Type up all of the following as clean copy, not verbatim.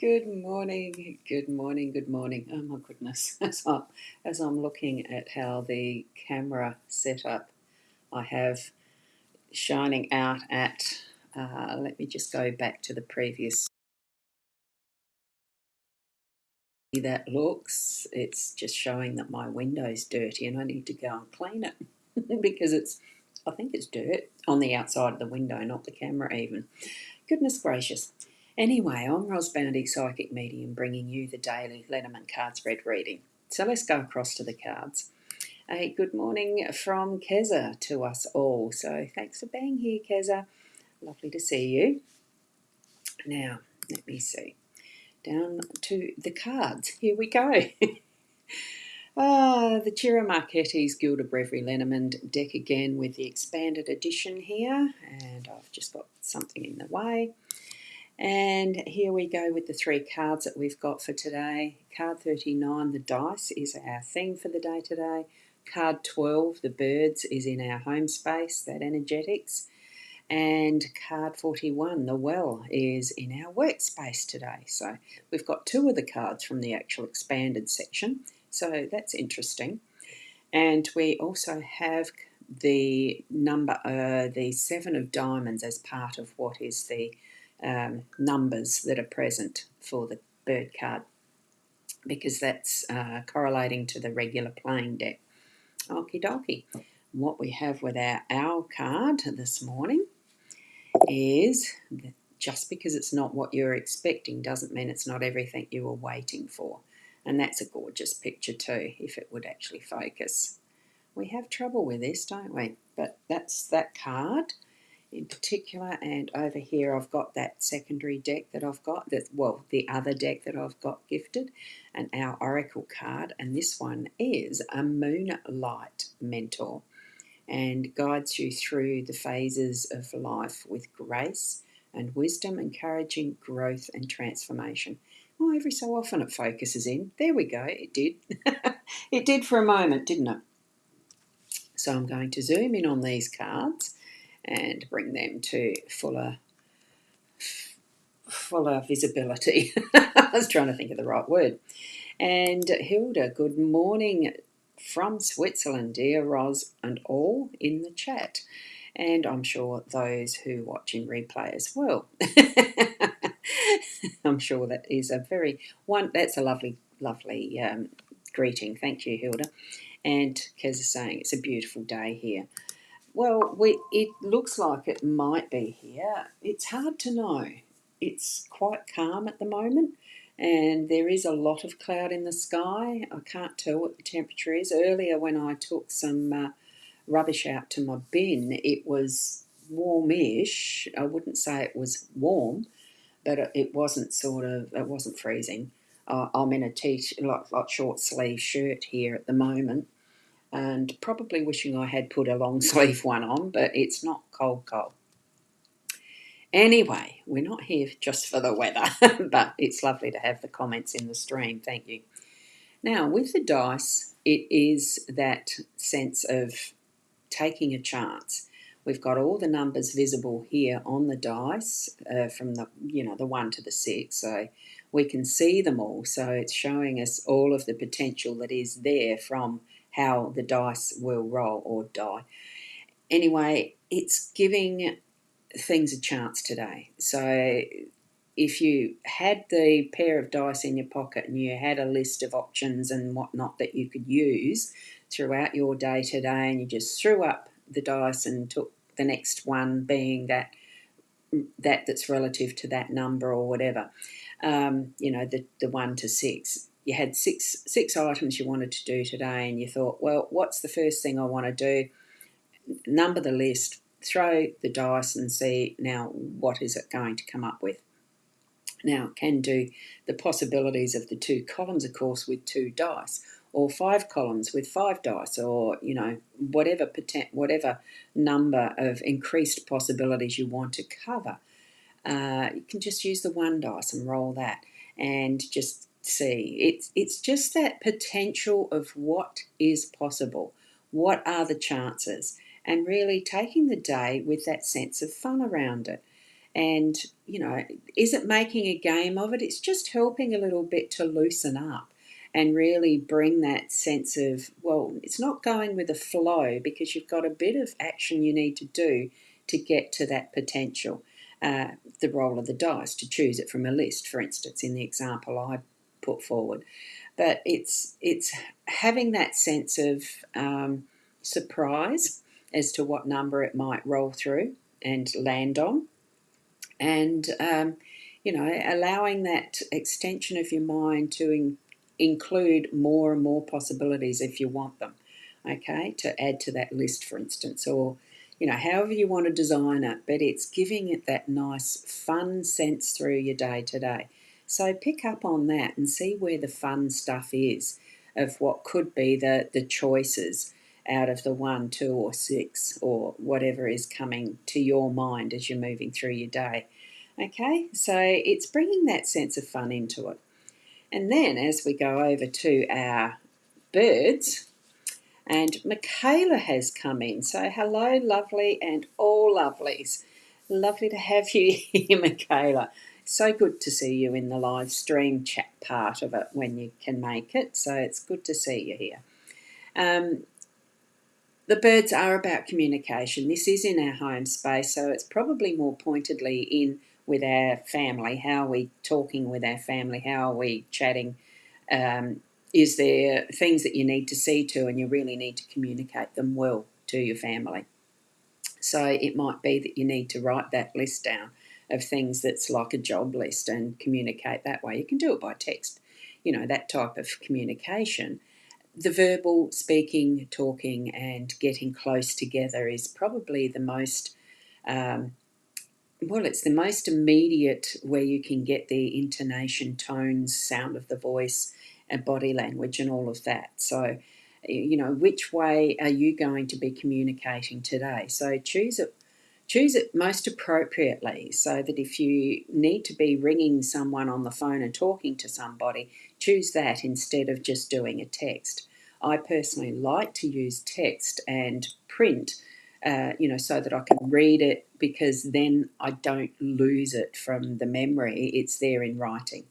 Good morning, good morning, good morning. Oh my goodness, as I'm looking at how the camera setup I have shining out at, let me just go back to the previous. That looks, it's just showing that my window's dirty and I need to go and clean it because I think it's dirt on the outside of the window, not the camera even. Goodness gracious. Anyway, I'm Ros Bounty, Psychic Medium, bringing you the daily Lenormand card spread reading. So let's go across to the cards. A good morning from Keza to us all. So thanks for being here, Keza. Lovely to see you. Now, let me see. Down to the cards. Here we go. The Ciro Marchetti's Gilda Brevary Lenormand deck again with the expanded edition here. And I've just got something in the way. And here we go with the three cards that we've got for today. Card 39, the dice, is our theme for the day today. Card 12, the birds, is in our home space, that energetics. And card 41, the well, is in our workspace today. So we've got two of the cards from the actual expanded section. So that's interesting. And we also have the number, the 7 of diamonds as part of what is the numbers that are present for the bird card, because that's correlating to the regular playing deck. Okie dokie. What we have with our owl card this morning is just because it's not what you're expecting doesn't mean it's not everything you were waiting for. And that's a gorgeous picture too, if it would actually focus. We have trouble with this, don't we? But that's that card in particular. And over here I've got that secondary deck that I've got, the other deck that I've got gifted, and our oracle card. And this one is a Moonlight Mentor and guides you through the phases of life with grace and wisdom, encouraging growth and transformation. Well, every so often it focuses in. There we go, it did. It did for a moment, didn't it? So I'm going to zoom in on these cards and bring them to fuller visibility. I was trying to think of the right word. And Hilda, good morning from Switzerland, dear Ros and all in the chat. And I'm sure those who watch in replay as well. I'm sure that is that's a lovely greeting. Thank you, Hilda. And Kez is saying it's a beautiful day here. Well, it looks like it might be here. It's hard to know. It's quite calm at the moment, and there is a lot of cloud in the sky. I can't tell what the temperature is. Earlier, when I took some rubbish out to my bin, it was warmish. I wouldn't say it was warm, but it wasn't freezing. I'm in a short sleeve shirt here at the moment, and probably wishing I had put a long sleeve one on, but it's not cold. Anyway, we're not here just for the weather, but it's lovely to have the comments in the stream. Thank you. Now, with the dice, it is that sense of taking a chance. We've got all the numbers visible here on the dice from the 1 to the 6, so we can see them all. So it's showing us all of the potential that is there from how the dice will roll or die. Anyway, it's giving things a chance today. So if you had the pair of dice in your pocket and you had a list of options and whatnot that you could use throughout your day today, and you just threw up the dice and took the next one being that's relative to that number or whatever, the 1 to 6. You had six items you wanted to do today, and you thought, well, what's the first thing I want to do? Number the list, throw the dice and see now what is it going to come up with. Now, it can do the possibilities of the 2 columns, of course, with 2 dice, or 5 columns with 5 dice, or, whatever number of increased possibilities you want to cover. You can just use the 1 dice and roll that and just see. It's just that potential of what is possible. What are the chances? And really taking the day with that sense of fun around it. And, is it making a game of it? It's just helping a little bit to loosen up and really bring that sense of, well, it's not going with the flow because you've got a bit of action you need to do to get to that potential. The roll of the dice to choose it from a list, for instance, in the example I put forward. But it's having that sense of surprise as to what number it might roll through and land on, and allowing that extension of your mind to include more and more possibilities if you want them, okay, to add to that list, for instance, or however you want to design it, but it's giving it that nice fun sense through your day to day. So pick up on that and see where the fun stuff is of what could be the choices out of the 1, 2, or 6, or whatever is coming to your mind as you're moving through your day. Okay, so it's bringing that sense of fun into it. And then as we go over to our birds, and Michaela has come in. So hello, lovely, and all lovelies. Lovely to have you here, Michaela. So good to see you in the live stream chat part of it when you can make it. So it's good to see you here. The birds are about communication. This is in our home space, so it's probably more pointedly in with our family. How are we talking with our family? How are we chatting? Is there things that you need to see to and you really need to communicate them well to your family? So it might be that you need to write that list down of things that's like a job list and communicate that way. You can do it by text, that type of communication. The verbal speaking, talking, and getting close together is probably the most, it's the most immediate where you can get the intonation, tones, sound of the voice, and body language, and all of that. So, which way are you going to be communicating today? So choose it most appropriately, so that if you need to be ringing someone on the phone and talking to somebody, choose that instead of just doing a text. I personally like to use text and print, so that I can read it, because then I don't lose it from the memory. It's there in writing.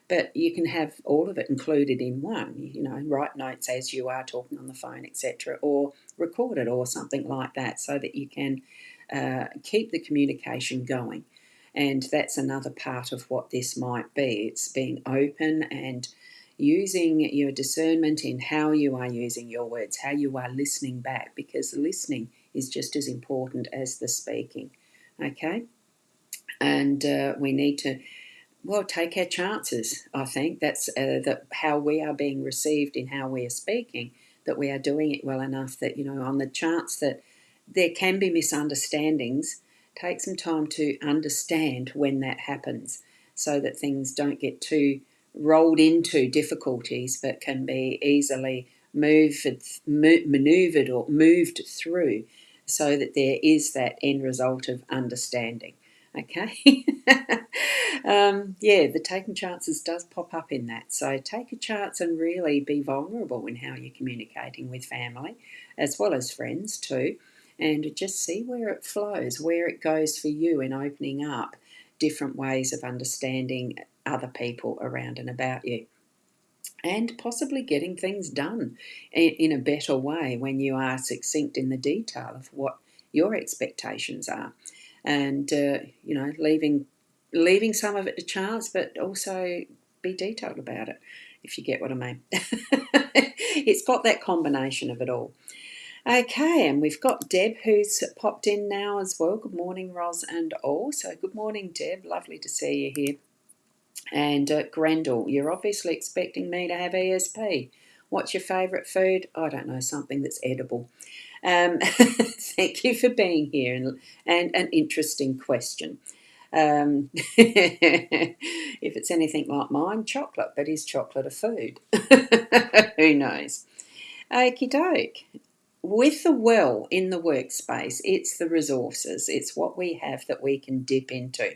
But you can have all of it included in one, write notes as you are talking on the phone, etc., or record it or something like that, so that you can keep the communication going. And that's another part of what this might be. It's being open and using your discernment in how you are using your words, how you are listening back, because listening is just as important as the speaking. Okay? And we need to, take our chances. I think that's how we are being received in how we are speaking, that we are doing it well enough that, on the chance that there can be misunderstandings, take some time to understand when that happens, so that things don't get too rolled into difficulties, but can be easily manoeuvred or moved through, so that there is that end result of understanding. Okay. The taking chances does pop up in that. So take a chance and really be vulnerable in how you're communicating with family, as well as friends too, and just see where it flows, where it goes for you in opening up different ways of understanding other people around and about you, and possibly getting things done in a better way when you are succinct in the detail of what your expectations are, and leaving some of it to chance, but also be detailed about it, if you get what I mean. It's got that combination of it all. Okay, and we've got Deb who's popped in now as well. Good morning, Ros and all. So good morning, Deb. Lovely to see you here. And Grendel, you're obviously expecting me to have ESP. What's your favourite food? I don't know, something that's edible. Thank you for being here, and an interesting question. If it's anything like mine, chocolate, but is chocolate a food? Who knows? Okie doke. With the well in the workspace, it's the resources. It's what we have that we can dip into.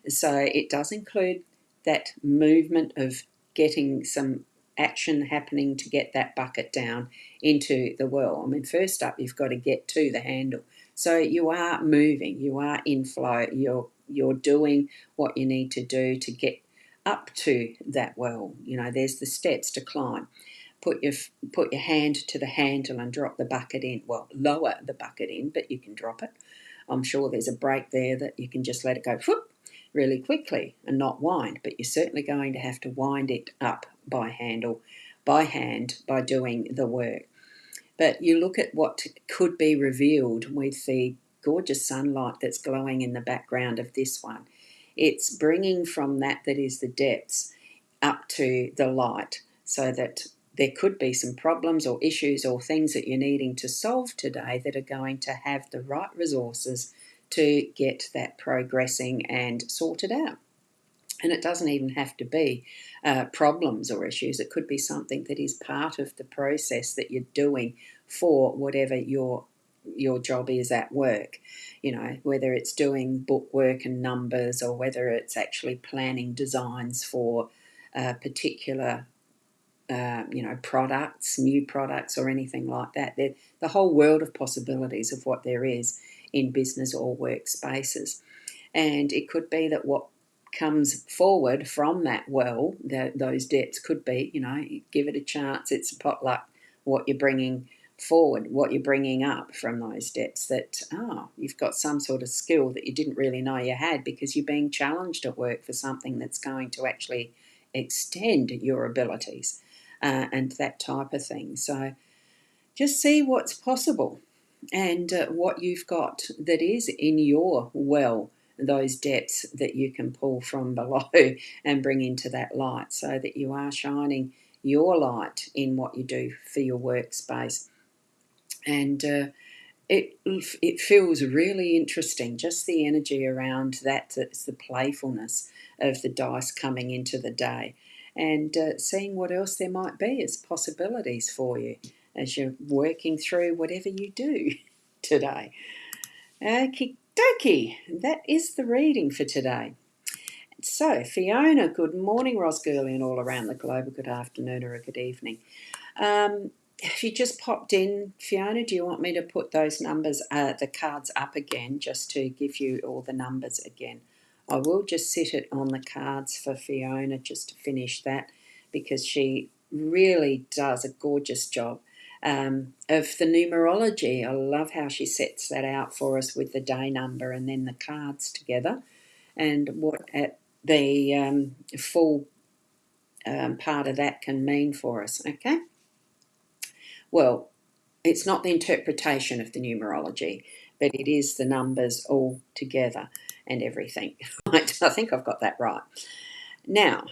So it does include that movement of getting some action happening to get that bucket down into the well. I mean, first up, you've got to get to the handle. So you are moving, you are in flow, you're doing what you need to do to get up to that well. You know, there's the steps to climb. Put your hand to the handle and drop the bucket in. Well, lower the bucket in, but you can drop it. I'm sure there's a break there that you can just let it go whoop, really quickly and not wind, but you're certainly going to have to wind it up by hand by doing the work. But you look at what could be revealed with the gorgeous sunlight that's glowing in the background of this one. It's bringing from that is the depths up to the light, so that there could be some problems or issues or things that you're needing to solve today that are going to have the right resources to get that progressing and sorted out. And it doesn't even have to be problems or issues. It could be something that is part of the process that you're doing for whatever your job is at work. You know, whether it's doing book work and numbers, or whether it's actually planning designs for particular products, new products, or anything like that. The whole world of possibilities of what there is in business or workspaces. And it could be that what comes forward from that those depths could be, give it a chance. It's a potluck, what you're bringing forward, what you're bringing up from those depths, that, you've got some sort of skill that you didn't really know you had because you're being challenged at work for something that's going to actually extend your abilities and that type of thing. So just see what's possible and what you've got that is in your those depths that you can pull from below and bring into that light, so that you are shining your light in what you do for your workspace. And it feels really interesting, just the energy around that's the playfulness of the dice coming into the day, and seeing what else there might be as possibilities for you as you're working through whatever you do today. Okie dokie, that is the reading for today. So, Fiona, good morning, Rosgirly, and all around the globe, good afternoon or a good evening. If you just popped in, Fiona, do you want me to put those numbers, the cards up again, just to give you all the numbers again? I will just sit it on the cards for Fiona just to finish that, because she really does a gorgeous job of the numerology. I love how she sets that out for us with the day number and then the cards together, and what the full part of that can mean for us, okay? Well, it's not the interpretation of the numerology, but it is the numbers all together and everything. Right? I think I've got that right. Now,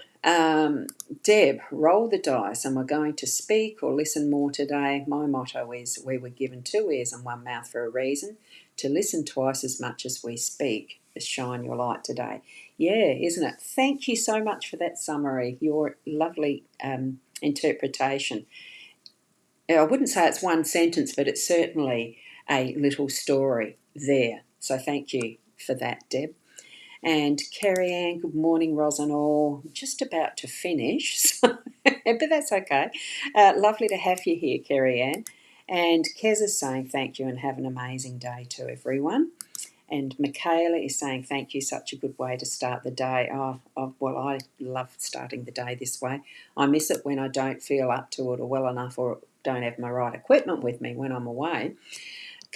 Deb, roll the dice, and we're going to speak or listen more today. My motto is, we were given 2 ears and 1 mouth for a reason, to listen twice as much as we speak. Shine your light today. Yeah, isn't it? Thank you so much for that summary, your lovely interpretation. I wouldn't say it's one sentence, but it's certainly a little story there. So thank you for that, Deb. And Kerry Ann, good morning, Ros and all. Just about to finish, but that's okay. Lovely to have you here, Kerry Ann. And Kez is saying thank you and have an amazing day to everyone. And Michaela is saying thank you, such a good way to start the day. Well, I love starting the day this way. I miss it when I don't feel up to it or well enough, or don't have my right equipment with me when I'm away.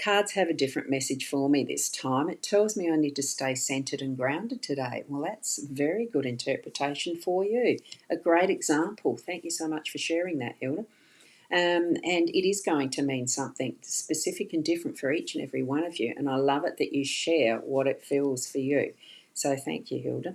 Cards have a different message for me this time. It tells me I need to stay centered and grounded today. Well, that's very good interpretation for you. A great example. Thank you so much for sharing that, Hilda. And it is going to mean something specific and different for each and every one of you. And I love it that you share what it feels for you. So thank you, Hilda.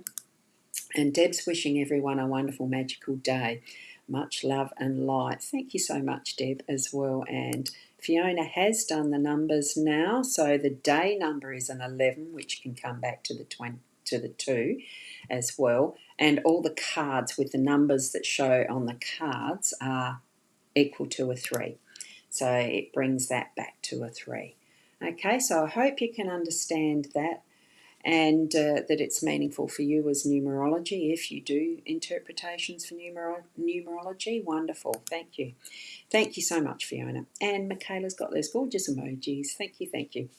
And Deb's wishing everyone a wonderful, magical day. Much love and light. Thank you so much, Deb, as well. And Fiona has done the numbers now. So the day number is an 11, which can come back to the 2 as well. And all the cards with the numbers that show on the cards are equal to a 3. So it brings that back to a 3. Okay, so I hope you can understand that, and that it's meaningful for you as numerology. If you do interpretations for numerology, wonderful. Thank you. Thank you so much, Fiona. And Michaela's got those gorgeous emojis. Thank you, thank you.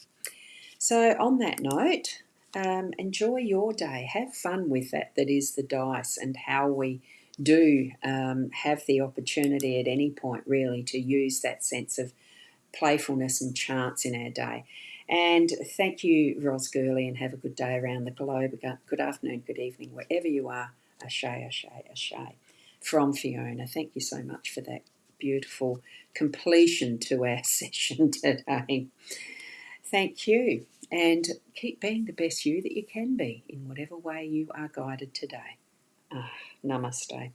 So on that note, enjoy your day. Have fun with that is the dice, and how we do have the opportunity at any point really to use that sense of playfulness and chance in our day. And thank you, Ros Gurley, and have a good day around the globe. Good afternoon, good evening, wherever you are. Ashe, ashe, ashe. From Fiona. Thank you so much for that beautiful completion to our session today. Thank you. And keep being the best you that you can be in whatever way you are guided today. Namaste.